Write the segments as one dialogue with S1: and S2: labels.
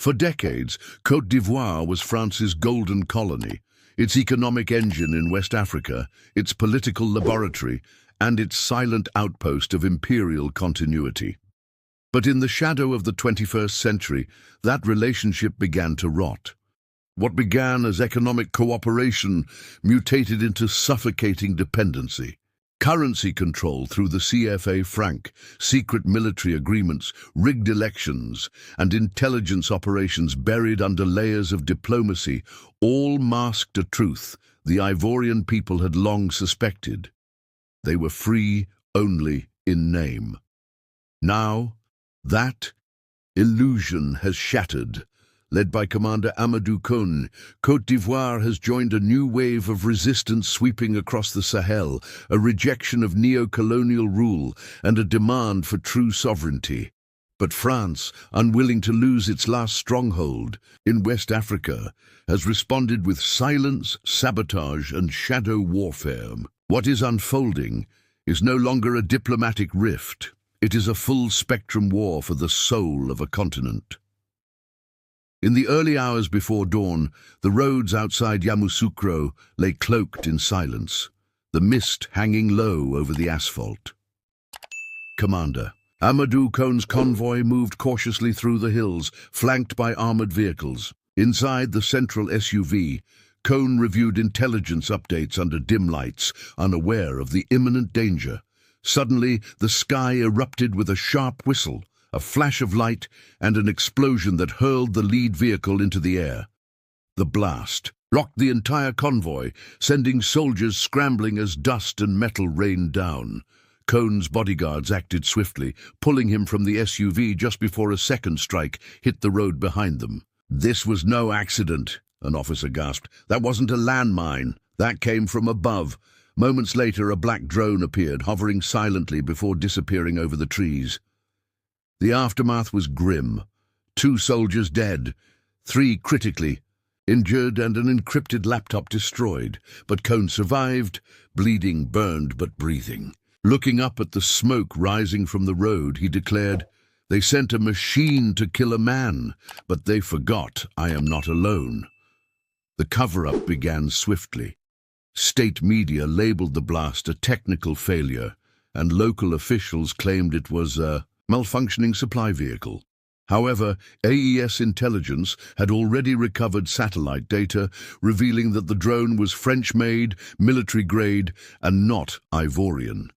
S1: For decades, Côte d'Ivoire was France's golden colony, its economic engine in West Africa, its political laboratory, and its silent outpost of imperial continuity. But in the shadow of the 21st century, that relationship began to rot. What began as economic cooperation mutated into suffocating dependency. Currency control through the CFA franc, secret military agreements, rigged elections, and intelligence operations buried under layers of diplomacy all masked a truth the Ivorian people had long suspected. They were free only in name. Now, that illusion has shattered. Led by Commander Amadou Koné, Côte d'Ivoire has joined a new wave of resistance sweeping across the Sahel, a rejection of neo-colonial rule and a demand for true sovereignty. But France, unwilling to lose its last stronghold in West Africa, has responded with silence, sabotage, and shadow warfare. What is unfolding is no longer a diplomatic rift. It is a full-spectrum war for the soul of a continent. In the early hours before dawn, the roads outside Yamoussoukro lay cloaked in silence, the mist hanging low over the asphalt. Commander Amadou Koné's convoy moved cautiously through the hills, flanked by armored vehicles. Inside the central SUV, Koné reviewed intelligence updates under dim lights, unaware of the imminent danger. Suddenly, the sky erupted with a sharp whistle, a flash of light, and an explosion that hurled the lead vehicle into the air. The blast rocked the entire convoy, sending soldiers scrambling as dust and metal rained down. Koné's bodyguards acted swiftly, pulling him from the SUV just before a second strike hit the road behind them. "This was no accident," an officer gasped. "That wasn't a landmine. That came from above." Moments later, a black drone appeared, hovering silently before disappearing over the trees. The aftermath was grim. 2 soldiers dead, 3 critically injured, and an encrypted laptop destroyed. But Koné survived, bleeding, burned, but breathing. Looking up at the smoke rising from the road, he declared, "They sent a machine to kill a man, but they forgot I am not alone." The cover-up began swiftly. State media labeled the blast a technical failure, and local officials claimed it was a malfunctioning supply vehicle. However, AES intelligence had already recovered satellite data, revealing that the drone was French-made, military-grade, and not Ivorian.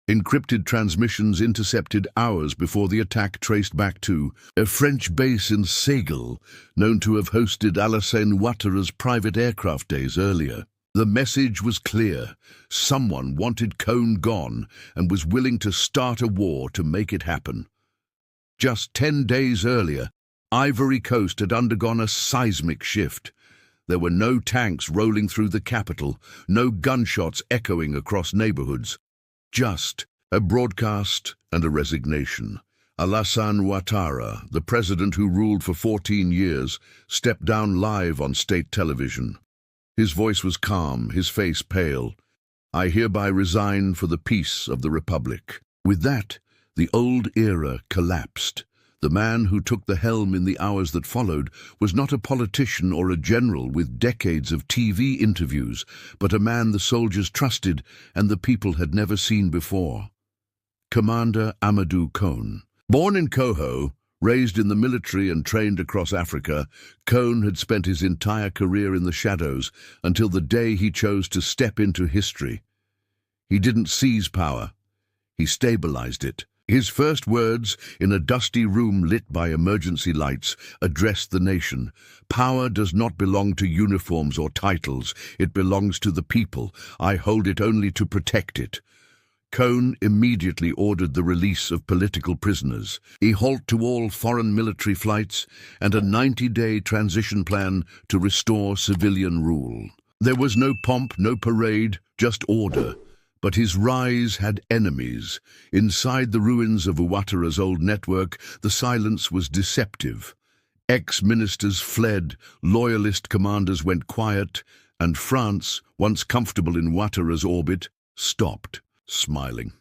S1: Encrypted transmissions intercepted hours before the attack traced back to a French base in Ségou, known to have hosted Alassane Ouattara's private aircraft days earlier. The message was clear. Someone wanted Koné gone and was willing to start a war to make it happen. Just 10 days earlier, Ivory Coast had undergone a seismic shift. There were no tanks rolling through the capital, no gunshots echoing across neighborhoods. Just a broadcast and a resignation. Alassane Ouattara, the president who ruled for 14 years, stepped down live on state television. His voice was calm, his face pale. "I hereby resign for the peace of the Republic." With that, the old era collapsed. The man who took the helm in the hours that followed was not a politician or a general with decades of TV interviews, but a man the soldiers trusted and the people had never seen before. Commander Amadou Koné. Born in Coho, raised in the military and trained across Africa, Koné had spent his entire career in the shadows until the day he chose to step into history. He didn't seize power. He stabilized it. His first words, in a dusty room lit by emergency lights, addressed the nation. "Power does not belong to uniforms or titles. It belongs to the people. I hold it only to protect it." Koné immediately ordered the release of political prisoners, a halt to all foreign military flights, and a 90-day transition plan to restore civilian rule. There was no pomp, no parade, just order. But his rise had enemies. Inside the ruins of Ouattara's old network, the silence was deceptive. Ex-ministers fled, loyalist commanders went quiet, and France, once comfortable in Ouattara's orbit, stopped, smiling.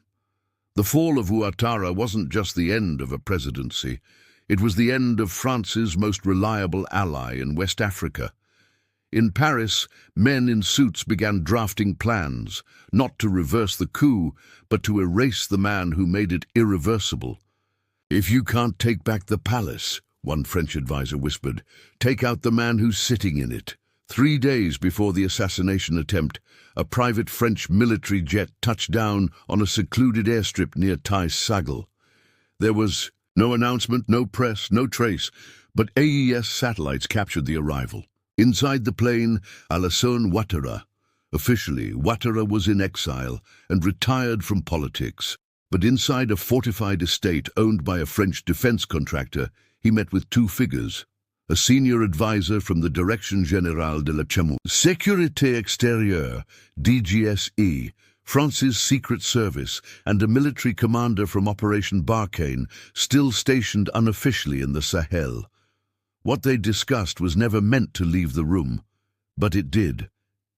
S1: The fall of Ouattara wasn't just the end of a presidency. It was the end of France's most reliable ally in West Africa. In Paris, men in suits began drafting plans, not to reverse the coup, but to erase the man who made it irreversible. "If you can't take back the palace," one French advisor whispered, "take out the man who's sitting in it." 3 days before the assassination attempt, a private French military jet touched down on a secluded airstrip near Taïs-Sagal. There was no announcement, no press, no trace, but AES satellites captured the arrival. Inside the plane, Alassane Ouattara. Officially, Ouattara was in exile and retired from politics. But inside a fortified estate owned by a French defense contractor, he met with 2 figures. A senior advisor from the Direction Générale de la Sécurité Extérieure, DGSE, France's secret service, and a military commander from Operation Barkhane, still stationed unofficially in the Sahel. What they discussed was never meant to leave the room, but it did.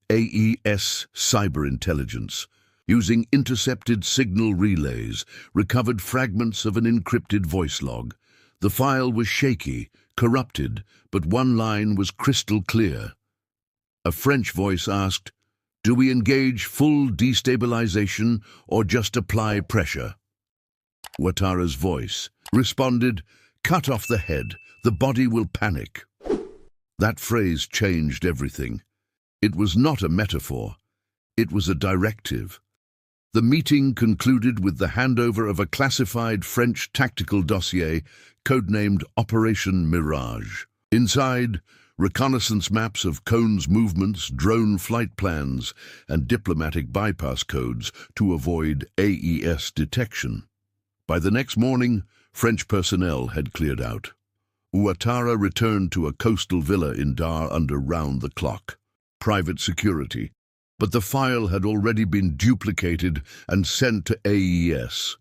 S1: AES cyber intelligence, using intercepted signal relays, recovered fragments of an encrypted voice log. The file was shaky, corrupted, but one line was crystal clear. A French voice asked, "Do we engage full destabilization or just apply pressure?" Ouattara's voice responded, "Cut off the head. The body will panic." That phrase changed everything. It was not a metaphor. It was a directive. The meeting concluded with the handover of a classified French tactical dossier codenamed Operation Mirage. Inside, reconnaissance maps of Cohn's movements, drone flight plans, and diplomatic bypass codes to avoid AES detection. By the next morning, French personnel had cleared out. Ouattara returned to a coastal villa in Dar under round-the-clock. Private security. But the file had already been duplicated and sent to AES.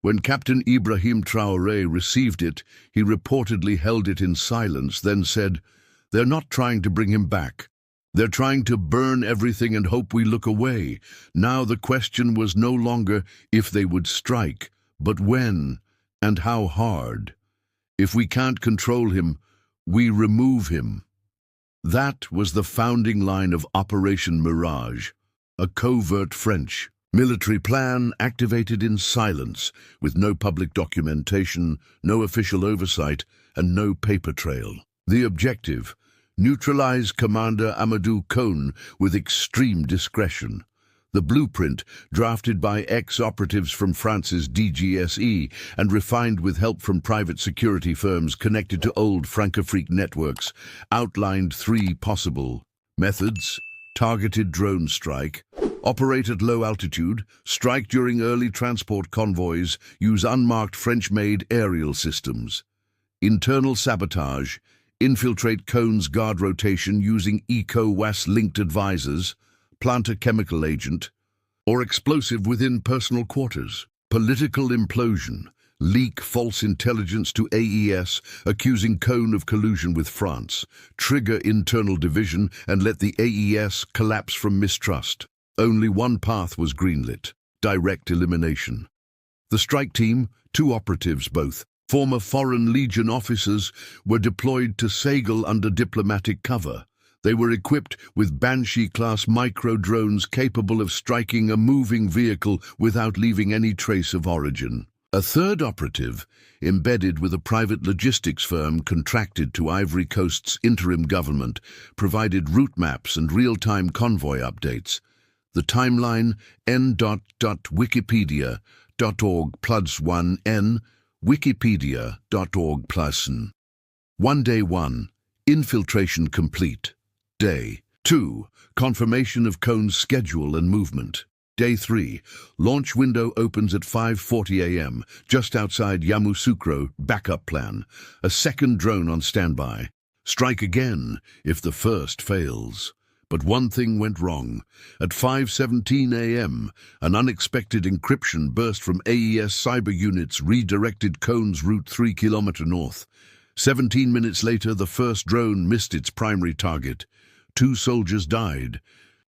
S1: When Captain Ibrahim Traoré received it, he reportedly held it in silence, then said, "They're not trying to bring him back. They're trying to burn everything and hope we look away." Now the question was no longer if they would strike, but when and how hard. If we can't control him, we remove him. That was the founding line of Operation Mirage, a covert French military plan activated in silence, with no public documentation, no official oversight, and no paper trail. The objective: neutralize Commander Amadou Cohn with extreme discretion. The blueprint, drafted by ex-operatives from France's DGSE and refined with help from private security firms connected to old Francofrique networks, outlined 3 possible methods: targeted drone strike, operate at low altitude, strike during early transport convoys, use unmarked French-made aerial systems, internal sabotage, infiltrate Cohn's guard rotation using ECOWAS-linked advisors, plant a chemical agent, or explosive within personal quarters. Political implosion, leak false intelligence to AES accusing Cohn of collusion with France, trigger internal division and let the AES collapse from mistrust. Only one path was greenlit: direct elimination. The strike team, 2 operatives both, former Foreign Legion officers, were deployed to Sagal under diplomatic cover. They were equipped with Banshee-class micro-drones capable of striking a moving vehicle without leaving any trace of origin. A third operative, embedded with a private logistics firm contracted to Ivory Coast's interim government, provided route maps and real-time convoy updates. The timeline: n.wikipedia.org+1n, wikipedia.org+n. 1 Day 1. Infiltration complete. Day 2. Confirmation of Cohn's schedule and movement. Day 3. Launch window opens at 5:40 a.m., just outside Yamoussoukro. Backup plan. A second drone on standby. Strike again if the first fails. But one thing went wrong. At 5:17 a.m., an unexpected encryption burst from AES cyber units redirected Cohn's route 3 kilometers north. 17 minutes later, the first drone missed its primary target. 2 soldiers died,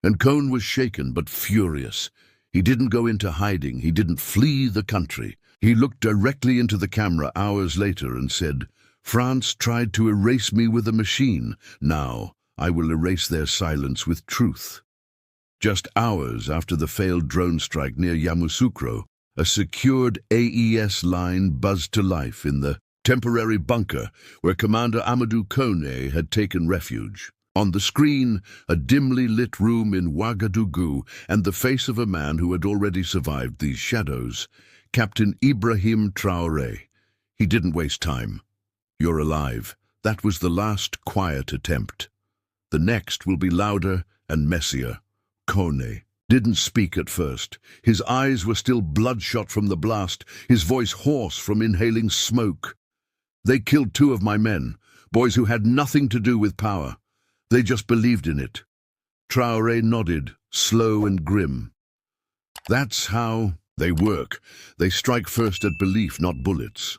S1: and Cohn was shaken but furious. He didn't go into hiding. He didn't flee the country. He looked directly into the camera hours later and said, "France tried to erase me with a machine. Now I will erase their silence with truth." Just hours after the failed drone strike near Yamoussoukro, a secured AES line buzzed to life in the temporary bunker where Commander Amadou Kone had taken refuge. On the screen, a dimly lit room in Ouagadougou and the face of a man who had already survived these shadows, Captain Ibrahim Traoré. He didn't waste time. "You're alive." That was the last quiet attempt. The next will be louder and messier. Kone didn't speak at first. His eyes were still bloodshot from the blast, his voice hoarse from inhaling smoke. "They killed 2 of my men, boys who had nothing to do with power. They just believed in it." Traoré nodded, slow and grim. "That's how they work. They strike first at belief, not bullets."